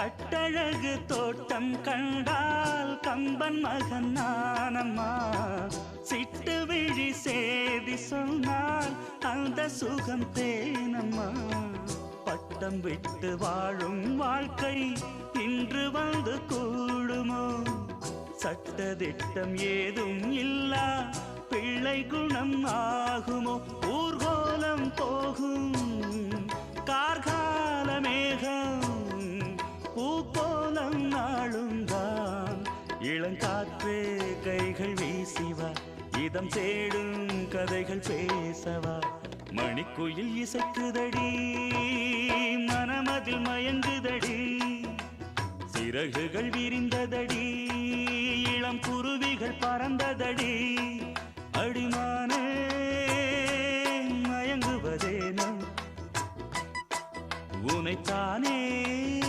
கட்டழகு தோட்டம் கண்டால் கம்பன் மகன் நானம்மா. சிட்டு விழி சேதி சொன்னால் அந்த சுகம் தேனம்மா. பட்டம் விட்டு வாழும் வாழ்க்கை இன்று வந்து கூடுமோ? சட்டதிட்டம் ஏதும் இல்லா பிள்ளை குணம் ஆகுமோ? ஊர்கோலம் போகும் கார்கால மேகம் பூக்கோலம் நாளுந்தான். இளங்காற்றே கைகள் வீசிவா, இதம் தேடும் கதைகள் பேசவா. மணிக்குயில் இசைக்குதடி, மனமதில் மயங்குதடி. சிறகுகள் விரிந்ததடி, இளம் குருவிகள் பறந்ததடி.